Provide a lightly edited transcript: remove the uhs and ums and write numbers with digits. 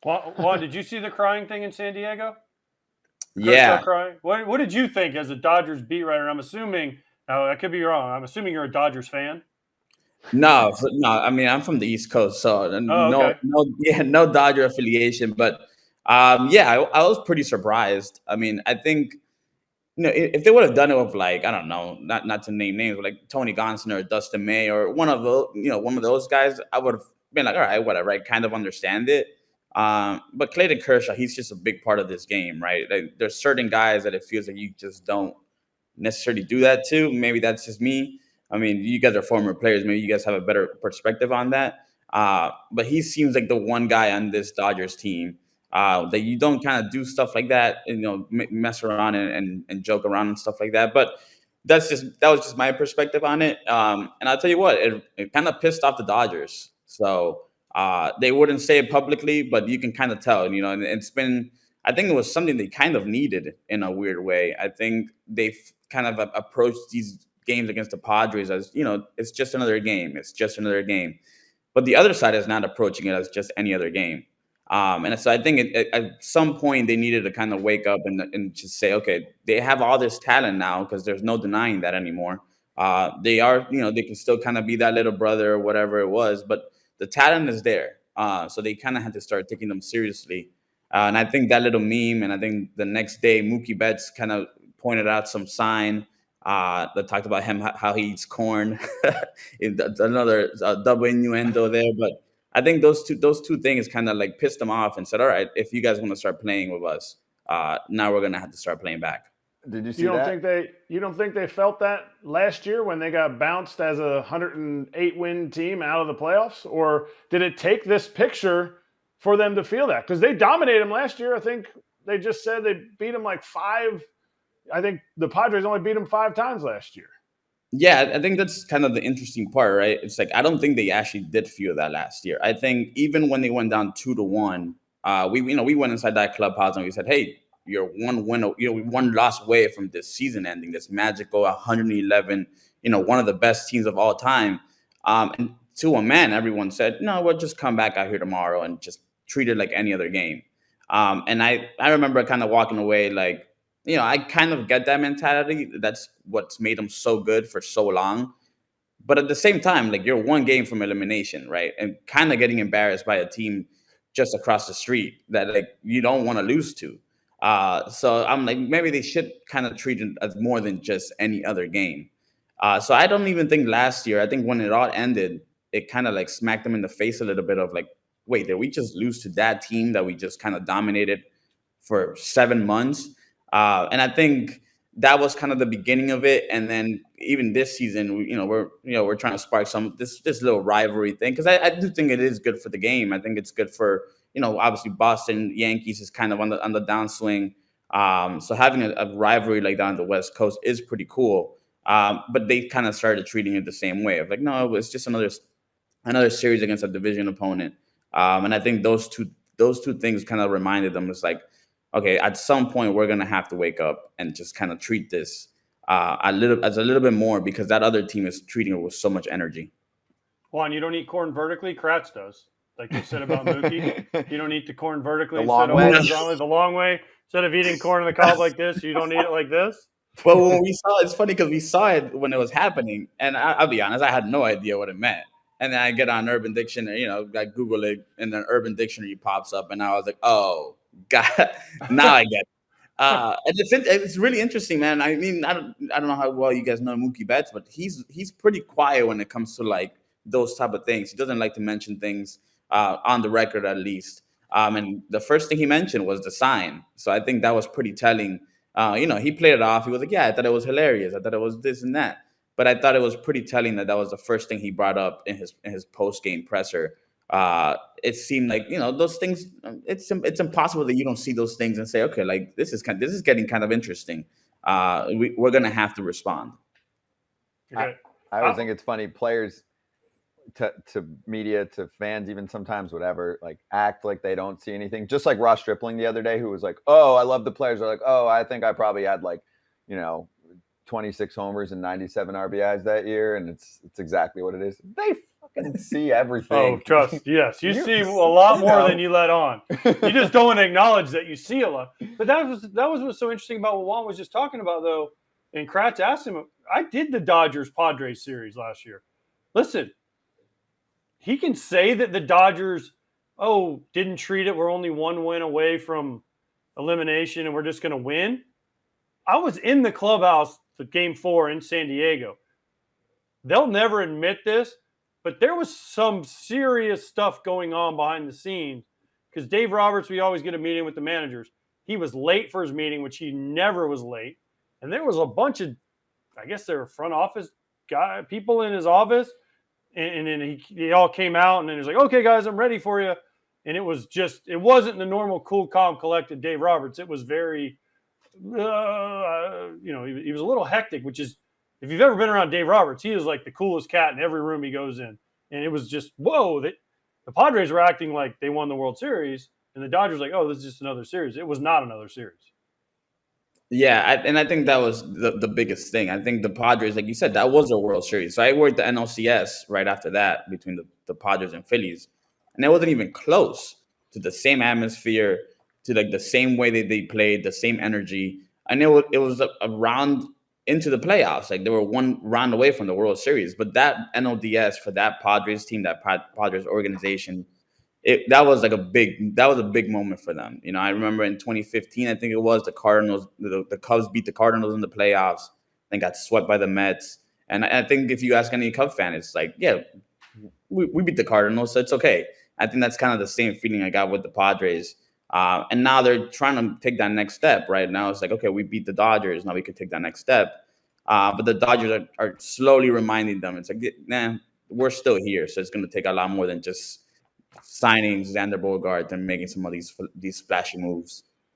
Juan, did you see the crying thing in San Diego? Kershaw Yeah. crying. What did you think as a Dodgers beat writer? I'm assuming. Now I could be wrong. I'm assuming you're a Dodgers fan. No. I mean, I'm from the East Coast, so Oh, okay. no Dodger affiliation. But yeah, I was pretty surprised. I mean, I think if they would have done it with like I don't know, not to name names, but like Tony Gonsolin or Dustin May or one of those guys, I would have been like, all right, whatever. I kind of understand it. But Clayton Kershaw, he's just a big part of this game, right? Like, there's certain guys that it feels like you just don't necessarily do that to. Maybe that's just me. I mean, you guys are former players. Maybe you guys have a better perspective on that. But he seems like the one guy on this Dodgers team that you don't kind of do stuff like that, and, mess around and joke around and stuff like that. But that was just my perspective on it. And I'll tell you what, it kind of pissed off the Dodgers. So they wouldn't say it publicly, but you can kind of tell, and it's been, I think it was something they kind of needed in a weird way. I think they've kind of approached these games against the Padres as, it's just another game. It's just another game. But the other side is not approaching it as just any other game. And so I think at some point they needed to kind of wake up and just say, okay, they have all this talent now because there's no denying that anymore. They are, they can still kind of be that little brother or whatever it was, but the talent is there. So they kind of had to start taking them seriously. And I think that little meme, and I think the next day Mookie Betts kind of pointed out some sign that talked about him, how he eats corn. Another double innuendo there, but I think those two things kind of like pissed them off and said, all right, if you guys want to start playing with us, now we're gonna have to start playing back. Did you see that? You don't think they felt that last year when they got bounced as a 108 win team out of the playoffs, or did it take this picture for them to feel that? Because they dominated them last year. I think they just said they beat them like 5. I think the Padres only beat them 5 times last year. Yeah, I think that's kind of the interesting part, right? It's like I don't think they actually did feel that last year. I think even when they went down 2-1, we went inside that clubhouse and we said, "Hey, you're one loss away from this season ending, this magical 111, one of the best teams of all time." And to a man, everyone said, "No, we'll just come back out here tomorrow and just treat it like any other game." And I remember kind of walking away like, I kind of get that mentality. That's what's made them so good for so long. But at the same time, like, you're one game from elimination, right? And kind of getting embarrassed by a team just across the street that like you don't want to lose to. So I'm like, maybe they should kind of treat it as more than just any other game. So I don't even think last year, I think when it all ended, it kind of like smacked them in the face a little bit of like, wait, did we just lose to that team that we just kind of dominated for 7 months? And I think that was kind of the beginning of it. And then even this season, we're trying to spark some this little rivalry thing, because I do think it is good for the game. I think it's good for, obviously Boston Yankees is kind of on the downswing. So having a rivalry like that on the West Coast is pretty cool. But they kind of started treating it the same way of like, no, it's just another series against a division opponent. And I think those two things kind of reminded them, it's like, okay, at some point we're gonna have to wake up and just kind of treat this a little bit more, because that other team is treating it with so much energy. Juan, you don't eat corn vertically. Kratz does, like you said about Mookie. You don't eat the corn vertically. The long way. The long way. Instead of eating corn on the cob like this, you don't eat it like this. But when we saw it, it's funny because we saw it when it was happening, and I'll be honest, I had no idea what it meant. And then I get on Urban Dictionary, I Google it, and then Urban Dictionary pops up, and I was like, oh God, now I get it. And it's really interesting, man. I mean, I don't know how well you guys know Mookie Betts, but he's pretty quiet when it comes to like those type of things. He doesn't like to mention things on the record, at least. And the first thing he mentioned was the sign, so I think that was pretty telling. He played it off. He was like, "Yeah, I thought it was hilarious. I thought it was this and that." But I thought it was pretty telling that was the first thing he brought up in his post game presser. It seemed like those things. It's impossible that you don't see those things and say, okay, like this is getting kind of interesting. We're gonna have to respond. I always think it's funny, players to media, to fans, even sometimes, whatever, like act like they don't see anything. Just like Ross Stripling the other day, who was like, "Oh, I love the players." They're like, "Oh, I think I probably had like 26 homers and 97 RBIs that year," and it's exactly what it is. They can see everything. Oh, trust. Yes, you see a lot more than you let on. You just don't want to acknowledge that you see a lot. But that was what's so interesting about what Juan was just talking about, though. And Kratz asked him, I did the Dodgers Padres series last year. Listen, he can say that the Dodgers, didn't treat it. We're only one win away from elimination and we're just going to win. I was in the clubhouse for game 4 in San Diego. They'll never admit this, but there was some serious stuff going on behind the scenes because Dave Roberts, we always get a meeting with the managers. He was late for his meeting, which he never was late. And there was a bunch of, I guess they were front office people in his office. And then he all came out and then he was like, okay, guys, I'm ready for you. And it wasn't the normal, cool, calm, collected Dave Roberts. It was very, he was a little hectic, which is, if you've ever been around Dave Roberts, he is like the coolest cat in every room he goes in. And it was just, whoa, the Padres were acting like they won the World Series. And the Dodgers like, this is just another series. It was not another series. Yeah, and I think that was the biggest thing. I think the Padres, like you said, that was a World Series. So I worked the NLCS right after that between the Padres and Phillies. And it wasn't even close to the same atmosphere, to like the same way they played, the same energy. And it was a round into the playoffs. Like they were one round away from the World Series. But that NLDS for that Padres team, that Padres organization, that was a big moment for them. I remember in 2015, I think it was, the Cardinals, the Cubs beat the Cardinals in the playoffs and got swept by the Mets. And I think if you ask any Cub fan, it's like, yeah, we beat the Cardinals, so it's okay. I think that's kind of the same feeling I got with the Padres. And now they're trying to take that next step. Right now, it's like, okay, we beat the Dodgers. Now we can take that next step. But the Dodgers are slowly reminding them, it's like, nah, we're still here. So it's going to take a lot more than just signing Xander Bogaerts and making some of these splashy moves.